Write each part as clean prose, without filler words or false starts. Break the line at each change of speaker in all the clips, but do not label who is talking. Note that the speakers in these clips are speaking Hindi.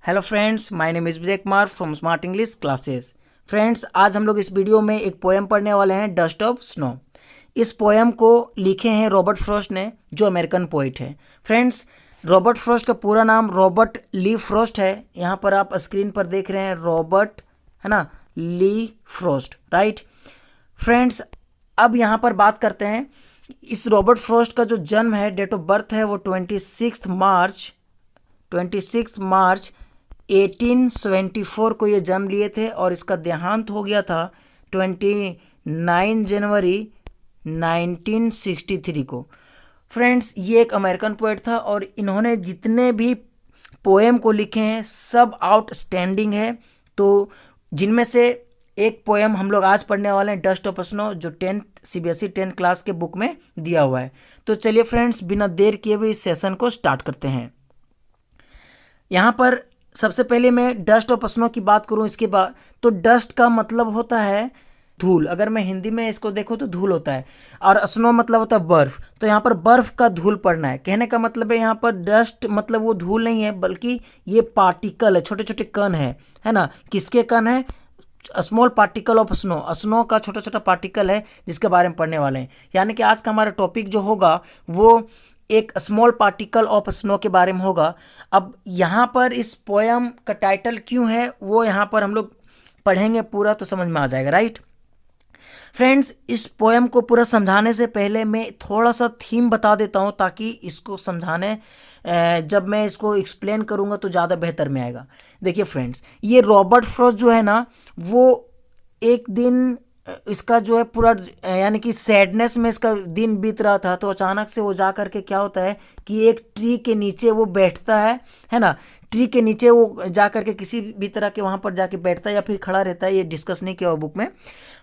Hello friends, my name is Vijay Kumar from smart English classes. Friends, आज हम लोग इस वीडियो में एक पोएम पढ़ने वाले हैं, डस्ट ऑफ स्नो। इस पोएम को लिखे हैं रॉबर्ट फ्रॉस्ट ने, जो अमेरिकन पोइट है। फ्रेंड्स, रॉबर्ट फ्रॉस्ट का पूरा नाम रॉबर्ट ली फ्रॉस्ट है। यहाँ पर आप स्क्रीन पर देख रहे हैं रॉबर्ट, है ना, ली फ्रॉस्ट, राइट। फ्रेंड्स, अब यहाँ पर बात करते हैं इस रॉबर्ट फ्रॉस्ट का जो जन्म है, डेट ऑफ बर्थ है वो 26 मार्च 1874 को ये जन्म लिए थे और इसका देहांत हो गया था 29 जनवरी 1963 को। फ्रेंड्स, ये एक अमेरिकन पोएट था और इन्होंने जितने भी पोएम को लिखे हैं सब आउटस्टैंडिंग है। तो जिनमें से एक पोएम हम लोग आज पढ़ने वाले हैं, डस्ट ऑफ स्नो, जो 10th CBSE 10th क्लास के बुक में दिया हुआ है। तो चलिए फ्रेंड्स, बिना देर किए हुए इस सेशन को स्टार्ट करते हैं। यहाँ पर सबसे पहले मैं डस्ट ऑफ स्नो की बात करूँ, इसके बाद तो डस्ट का मतलब होता है धूल। अगर मैं हिंदी में इसको देखूँ तो धूल होता है, और स्नो मतलब होता है बर्फ। तो यहाँ पर बर्फ का धूल पड़ना है, कहने का मतलब है यहाँ पर डस्ट मतलब वो धूल नहीं है, बल्कि ये पार्टिकल है, छोटे छोटे कण है ना। किसके कण है? Small particle of snow. Snow का छोटा छोटा पार्टिकल है जिसके बारे में पढ़ने वाले हैं। यानी कि आज का हमारा टॉपिक जो होगा वो एक स्मॉल पार्टिकल ऑफ स्नो के बारे में होगा। अब यहाँ पर इस पोएम का टाइटल क्यों है वो यहाँ पर हम लोग पढ़ेंगे पूरा, तो समझ में आ जाएगा, राइट। फ्रेंड्स, इस पोएम को पूरा समझाने से पहले मैं थोड़ा सा थीम बता देता हूँ, ताकि इसको समझाने जब मैं इसको एक्सप्लेन करूँगा तो ज़्यादा बेहतर में आएगा। देखिए फ्रेंड्स, ये रॉबर्ट फ्रॉस्ट जो है ना, वो एक दिन इसका जो है पूरा यानी कि सैडनेस में इसका दिन बीत रहा था, तो अचानक से वो जा करके क्या होता है कि एक ट्री के नीचे वो बैठता है ना। ट्री के नीचे वो जा करके किसी भी तरह के वहाँ पर जाके बैठता है या फिर खड़ा रहता है, ये डिस्कस नहीं किया हुआ बुक में।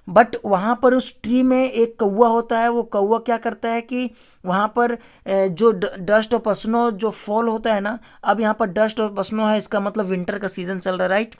बट वहाँ पर उस ट्री में एक कौवा होता है। वो कौवा क्या करता है कि वहाँ पर जो डस्ट ऑफ स्नो जो फॉल होता है ना, अब यहाँ पर डस्ट ऑफ स्नो है, इसका मतलब विंटर का सीजन चल रहा है, राइट।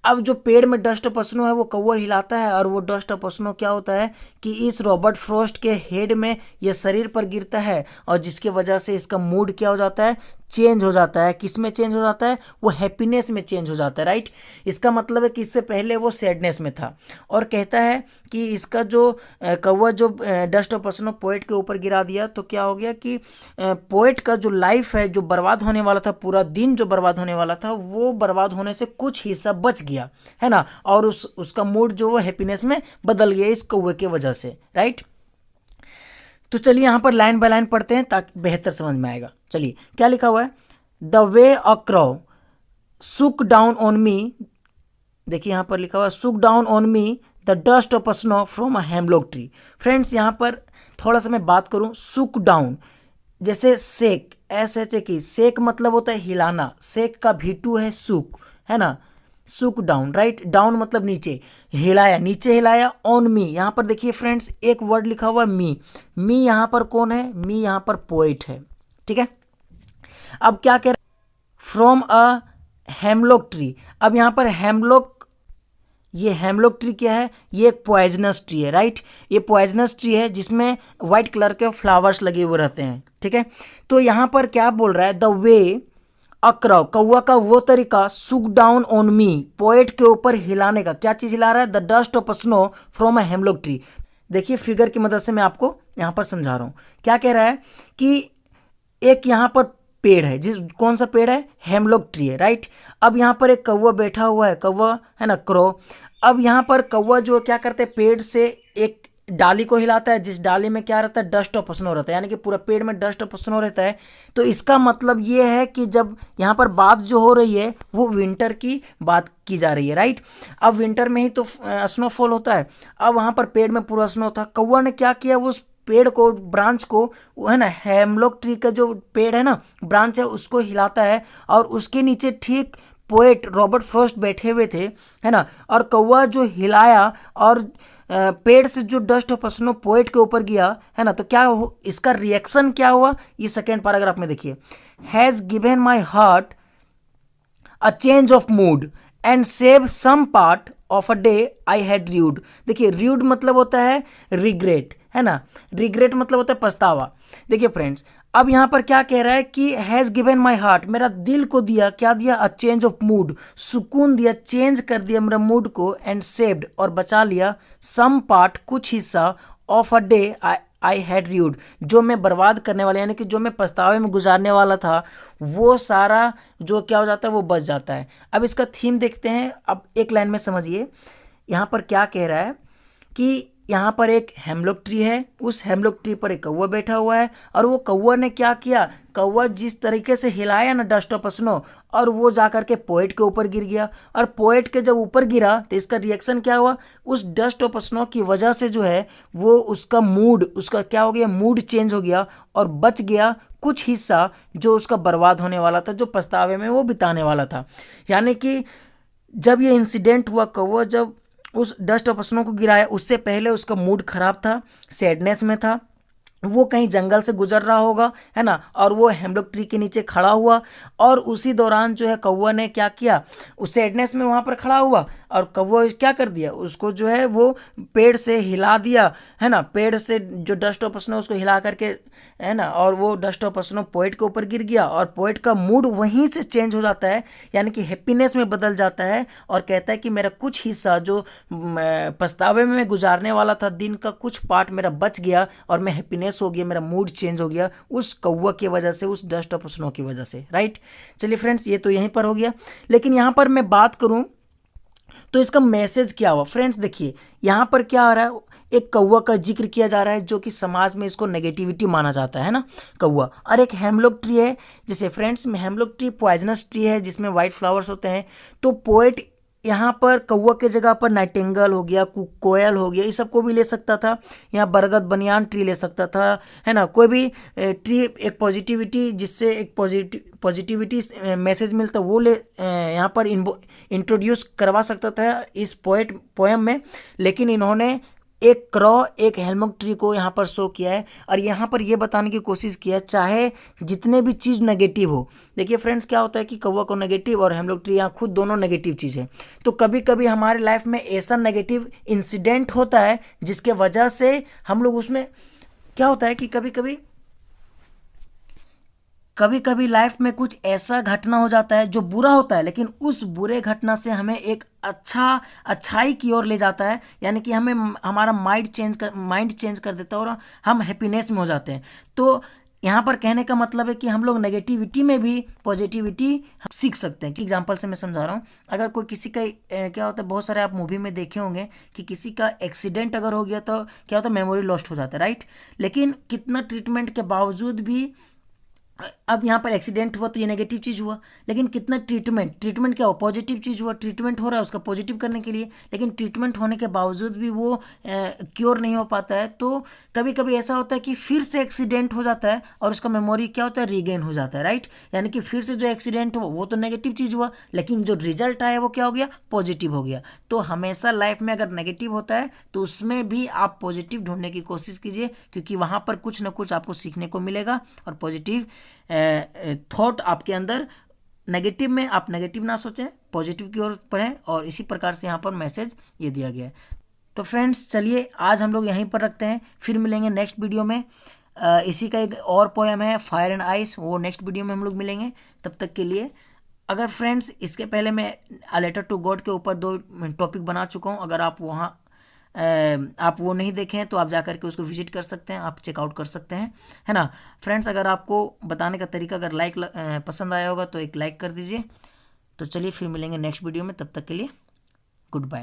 अब जो पेड़ में डस्ट ऑफ स्नो है वो कौवा हिलाता है, और वो डस्ट ऑफ स्नो क्या होता है कि इस रॉबर्ट फ्रॉस्ट के हेड में ये शरीर पर गिरता है, और जिसके वजह से इसका मूड क्या हो जाता है, चेंज हो जाता है। किस में चेंज हो जाता है? वो हैप्पीनेस में चेंज हो जाता है, राइट। इसका मतलब है कि इससे पहले वो सैडनेस में था। और कहता है कि इसका जो कौवा जो डस्ट ऑफ स्नो पोएट के ऊपर गिरा दिया, तो क्या हो गया कि पोएट का जो लाइफ है, जो बर्बाद होने वाला था, पूरा दिन जो बर्बाद होने वाला था, वो बर्बाद होने से कुछ हिस्सा बच गया, है ना। और उसका मूड जो वो हैप्पीनेस में बदल गया इस कौवे के वजह से, राइट। तो चलिए यहाँ पर लाइन बाय लाइन पढ़ते हैं ताकि बेहतर समझ में आएगा। चलिए, क्या लिखा हुआ है? द वे अ क्रो सुक डाउन ऑन मी। देखिए यहाँ पर लिखा हुआ है, सुक down on me the dust of snow from a hemlock tree. Friends, यहाँ पर थोड़ा सा मैं बात करूँ, सुक डाउन जैसे सेक, SH की सेक मतलब होता है हिलाना। सेक का V2 है सुक, है ना। सुक डाउन, राइट। डाउन मतलब नीचे, हिलाया, नीचे हिलाया। ऑन मी, यहाँ पर देखिए फ्रेंड्स एक वर्ड लिखा हुआ है मी। मी यहाँ पर कौन है? मी यहाँ पर पोएट है, ठीक है। अब क्या कह रहे? From a hemlock tree. अब यहाँ पर हेमलॉक, ये हेमलॉक ट्री क्या है? ये एक पॉइजनस ट्री है, राइट। ये पॉइजनस ट्री है जिसमें व्हाइट कलर के फ्लावर्स लगे हुए रहते हैं, ठीक है। तो यहाँ पर क्या बोल रहा है? द वे अक्रव, कौवा का वो तरीका, सुक डाउन ऑन मी, पोएट के ऊपर हिलाने का। क्या चीज हिला रहा है? The dust of snow from a hemlock tree. देखिए फिगर की मदद से मैं आपको यहाँ पर समझा रहा हूँ। क्या कह रहा है कि एक यहाँ पर पेड़ है, कौन सा पेड़ है? हेमलॉक ट्री है, राइट। अब यहाँ पर एक कौवा बैठा हुआ है, कौवा है ना, क्रो। अब यहाँ पर कौवा जो क्या करते हैं, पेड़ से एक डाली को हिलाता है, जिस डाली में क्या रहता है? डस्ट ऑफ स्नो रहता है, यानी कि पूरा पेड़ में डस्ट ऑफ स्नो रहता है। तो इसका मतलब ये है कि जब यहाँ पर बात जो हो रही है वो विंटर की बात की जा रही है, राइट। अब विंटर में ही तो स्नोफॉल होता है। अब वहाँ पर पेड़ में पूरा स्नो था। कौवा ने क्या किया? उस पेड़ को, ब्रांच को, है ना, हेमलॉक ट्री का जो पेड़ है ना, ब्रांच है, उसको हिलाता है, और उसके नीचे ठीक पोएट रॉबर्ट फ्रॉस्ट बैठे हुए थे, है ना। और कौवा जो हिलाया और पेड़ से जो डस्ट ऑफ स्नो पोएट के ऊपर गया, है ना, तो क्या इसका रिएक्शन क्या हुआ? ये सेकेंड पैराग्राफ में देखिए, has given my heart a change of mood and save some part of a day I had rued. देखिए, र्यूड मतलब होता है रिग्रेट, है ना। रिग्रेट मतलब होता है पछतावा। देखिए फ्रेंड्स, अब यहाँ पर क्या कह रहा है कि हैज़ गिवन माई हार्ट, मेरा दिल को दिया, क्या दिया, अ चेंज ऑफ मूड, सुकून दिया, चेंज कर दिया मेरा मूड को, एंड सेव्ड और बचा लिया, सम पार्ट कुछ हिस्सा, of a day I had rude, जो मैं बर्बाद करने वाला, यानी कि जो मैं पछतावे में गुजारने वाला था, वो सारा जो क्या हो जाता है वो बच जाता है। अब इसका थीम देखते हैं, अब एक लाइन में समझिए यहाँ पर क्या कह रहा है कि यहाँ पर एक हेमलॉक ट्री है, उस हेमलॉक ट्री पर एक कौवा बैठा हुआ है, और वो कौवा ने क्या किया, कौवा जिस तरीके से हिलाया ना डस्ट ऑफ स्नो, और वो जाकर के पोएट के ऊपर गिर गया, और पोएट के जब ऊपर गिरा तो इसका रिएक्शन क्या हुआ, उस डस्ट ऑफ स्नो की वजह से जो है वो उसका मूड, उसका क्या हो गया, मूड चेंज हो गया, और बच गया कुछ हिस्सा जो उसका बर्बाद होने वाला था, जो पछतावे में वो बिताने वाला था। यानी कि जब ये इंसिडेंट हुआ, कौवा जब उस डस्ट ऑफ स्नो को गिराया, उससे पहले उसका मूड खराब था, सैडनेस में था, वो कहीं जंगल से गुजर रहा होगा, है ना, और वो हेमलॉक ट्री के नीचे खड़ा हुआ, और उसी दौरान जो है कौवा ने क्या किया, उस सैडनेस में वहाँ पर खड़ा हुआ, और कौवा क्या कर दिया, उसको जो है वो पेड़ से हिला दिया, है ना, पेड़ से जो डस्ट ऑफ स्नो उसको हिला करके, है ना, और वो डस्ट ऑफ स्नो पोएट के ऊपर गिर गया, और पोएट का मूड वहीं से चेंज हो जाता है, यानी कि हैप्पीनेस में बदल जाता है, और कहता है कि मेरा कुछ हिस्सा जो पछतावे में मैं गुजारने वाला था, दिन का कुछ पार्ट मेरा बच गया, और मैं हैप्पीनेस हो गया, मेरा मूड चेंज हो गया उस कौवा की वजह से, उस डस्ट ऑफ स्नो की वजह से, राइट। चलिए फ्रेंड्स, ये तो यहीं पर हो गया, लेकिन यहाँ पर मैं बात करूँ तो इसका मैसेज क्या हुआ। फ्रेंड्स देखिए, यहाँ पर क्या आ रहा है, एक कौवा का जिक्र किया जा रहा है, जो कि समाज में इसको नेगेटिविटी माना जाता है ना, कौवा, और एक हेमलॉक ट्री है, जैसे फ्रेंड्स में हेमलॉक ट्री पॉइजनस ट्री है जिसमें वाइट फ्लावर्स होते हैं, तो पोएट यहाँ पर कौवा के जगह पर नाइटिंगेल हो गया, कोयल हो गया, इस सब को भी ले सकता था, यहाँ बरगद बनियान ट्री ले सकता था, है ना, कोई भी ट्री एक पॉजिटिविटी, जिससे एक पॉजिटिविटी मैसेज मिलता वो ले यहाँ पर इंट्रोड्यूस करवा सकता था इस पोएम में, लेकिन इन्होंने एक क्रॉ, एक हेमलॉक ट्री को यहाँ पर शो किया है, और यहाँ पर ये बताने की कोशिश किया है, चाहे जितने भी चीज़ नेगेटिव हो, देखिए फ्रेंड्स क्या होता है कि कौवा को नेगेटिव और हेमलॉक ट्री यहाँ खुद दोनों नेगेटिव चीज़ है, तो कभी कभी हमारे लाइफ में ऐसा नेगेटिव इंसिडेंट होता है जिसके वजह से हम लोग उसमें क्या होता है कि कभी कभी लाइफ में कुछ ऐसा घटना हो जाता है जो बुरा होता है, लेकिन उस बुरे घटना से हमें एक अच्छाई की ओर ले जाता है, यानी कि हमें हमारा माइंड चेंज कर देता है, और हम हैप्पीनेस में हो जाते हैं। तो यहाँ पर कहने का मतलब है कि हम लोग नेगेटिविटी में भी पॉजिटिविटी सीख सकते हैं। कि एग्जांपल से मैं समझा रहा हूँ, अगर कोई किसी का क्या होता है, बहुत सारे आप मूवी में देखे होंगे कि किसी का एक्सीडेंट अगर हो गया तो क्या होता है, मेमोरी लॉस्ट हो जाता है, राइट, लेकिन कितना ट्रीटमेंट के बावजूद भी, अब यहाँ पर एक्सीडेंट हुआ तो ये नेगेटिव चीज़ हुआ, लेकिन कितना ट्रीटमेंट क्या हुआ, पॉजिटिव चीज़ हुआ, ट्रीटमेंट हो रहा है उसका पॉजिटिव करने के लिए, लेकिन ट्रीटमेंट होने के बावजूद भी वो क्योर नहीं हो पाता है, तो कभी कभी ऐसा होता है कि फिर से एक्सीडेंट हो जाता है और उसका मेमोरी क्या होता है, रीगेन हो जाता है, राइट, यानी कि फिर से जो एक्सीडेंट हुआ वो तो नेगेटिव चीज़ हुआ, लेकिन जो रिजल्ट आया वो क्या हो गया, पॉजिटिव हो गया। तो हमेशा लाइफ में अगर नेगेटिव होता है तो उसमें भी आप पॉजिटिव ढूंढने की कोशिश कीजिए, क्योंकि वहाँ पर कुछ ना कुछ आपको सीखने को मिलेगा, और पॉजिटिव थॉट आपके अंदर, नेगेटिव में आप नेगेटिव ना सोचें, पॉजिटिव की ओर पढ़ें, और इसी प्रकार से यहाँ पर मैसेज ये दिया गया है। तो फ्रेंड्स चलिए आज हम लोग यहीं पर रखते हैं, फिर मिलेंगे नेक्स्ट वीडियो में। इसी का एक और पोएम है फायर एंड आइस, वो नेक्स्ट वीडियो में हम लोग मिलेंगे। तब तक के लिए, अगर फ्रेंड्स इसके पहले मैं अ लेटर टू गॉड के ऊपर 2 टॉपिक बना चुका हूँ, अगर आप वो नहीं देखें तो आप जाकर के उसको विजिट कर सकते हैं, आप चेकआउट कर सकते हैं, है ना। फ्रेंड्स अगर आपको बताने का तरीका अगर पसंद आया होगा तो एक लाइक कर दीजिए। तो चलिए फिर मिलेंगे नेक्स्ट वीडियो में, तब तक के लिए गुड बाय।